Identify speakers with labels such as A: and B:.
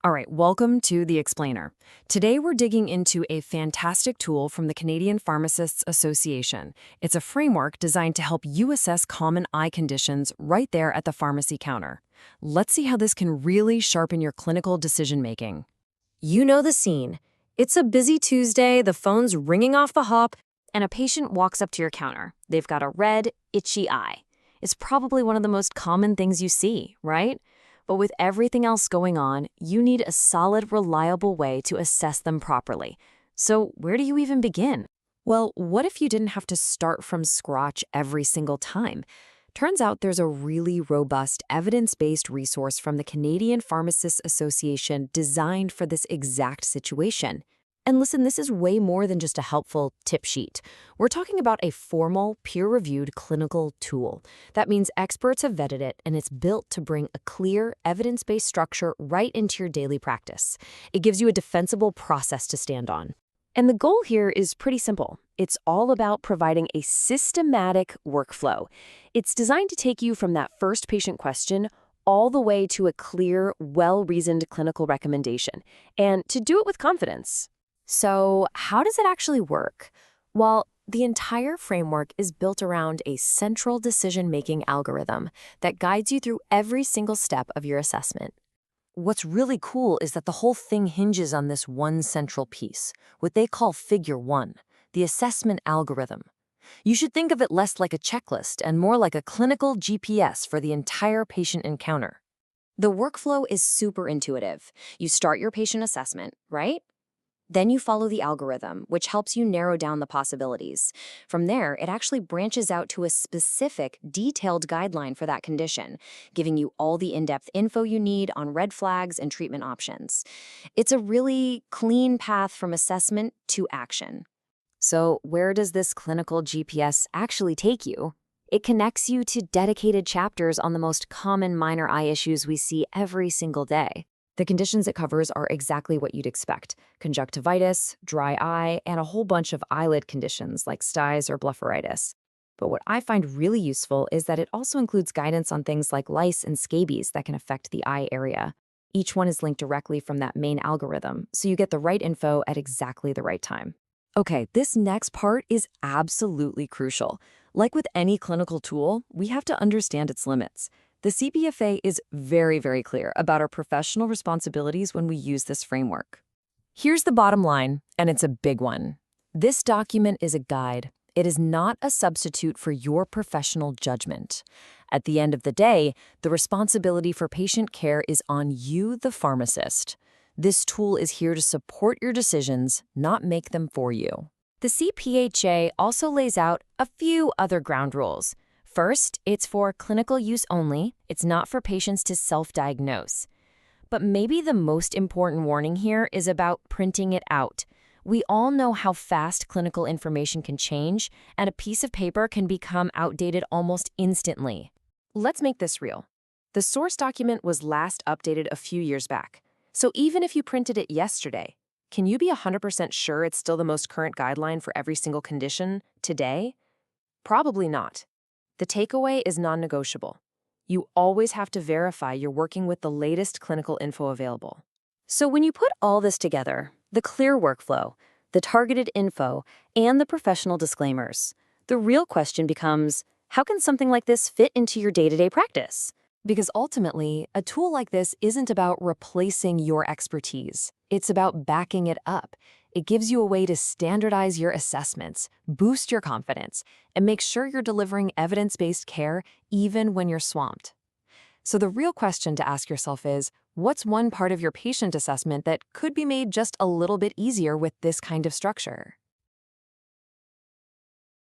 A: All right, welcome to The Explainer. Today we're digging into a fantastic tool from the Canadian Pharmacists Association. It's a framework designed to help you assess common eye conditions right there at the pharmacy counter. Let's see how this can really sharpen your clinical decision-making. You know the scene. It's a busy Tuesday, the phone's ringing off the hop, and a patient walks up to your counter. They've got a red, itchy eye. It's probably one of the most common things you see, right? But with everything else going on, you need a solid, reliable way to assess them properly. So where do you even begin? Well, what if you didn't have to start from scratch every single time? Turns out there's a really robust, evidence-based resource from the Canadian Pharmacists Association designed for this exact situation. And listen, this is way more than just a helpful tip sheet. We're talking about a formal, peer-reviewed clinical tool. That means experts have vetted it, and it's built to bring a clear, evidence-based structure right into your daily practice. It gives you a defensible process to stand on. And the goal here is pretty simple. It's all about providing a systematic workflow. It's designed to take you from that first patient question all the way to a clear, well-reasoned clinical recommendation, and to do it with confidence. So how does it actually work? Well, the entire framework is built around a central decision-making algorithm that guides you through every single step of your assessment. What's really cool is that the whole thing hinges on this one central piece, what they call Figure 1, the assessment algorithm. You should think of it less like a checklist and more like a clinical GPS for the entire patient encounter. The workflow is super intuitive. You start your patient assessment, right? Then you follow the algorithm, which helps you narrow down the possibilities. From there, it actually branches out to a specific, detailed guideline for that condition, giving you all the in-depth info you need on red flags and treatment options. It's a really clean path from assessment to action. So where does this clinical GPS actually take you? It connects you to dedicated chapters on the most common minor eye issues we see every single day. The conditions it covers are exactly what you'd expect: conjunctivitis, dry eye, and a whole bunch of eyelid conditions like styes or blepharitis. But what I find really useful is that it also includes guidance on things like lice and scabies that can affect the eye area. Each one is linked directly from that main algorithm, so you get the right info at exactly the right time. Okay, this next part is absolutely crucial. Like with any clinical tool, we have to understand its limits. The CPFA is very, very clear about our professional responsibilities when we use this framework. Here's the bottom line, and it's a big one. This document is a guide. It is not a substitute for your professional judgment. At the end of the day, the responsibility for patient care is on you, the pharmacist. This tool is here to support your decisions, not make them for you. The CPHA also lays out a few other ground rules. First, it's for clinical use only. It's not for patients to self-diagnose. But maybe the most important warning here is about printing it out. We all know how fast clinical information can change, and a piece of paper can become outdated almost instantly. Let's make this real. The source document was last updated a few years back. So even if you printed it yesterday, can you be 100% sure it's still the most current guideline for every single condition today? Probably not. The takeaway is non-negotiable. You always have to verify you're working with the latest clinical info available. So when you put all this together, the clear workflow, the targeted info, and the professional disclaimers, the real question becomes, how can something like this fit into your day-to-day practice? Because ultimately, a tool like this isn't about replacing your expertise. It's about backing it up. It gives you a way to standardize your assessments, boost your confidence, and make sure you're delivering evidence-based care even when you're swamped. So the real question to ask yourself is, what's one part of your patient assessment that could be made just a little bit easier with this kind of structure?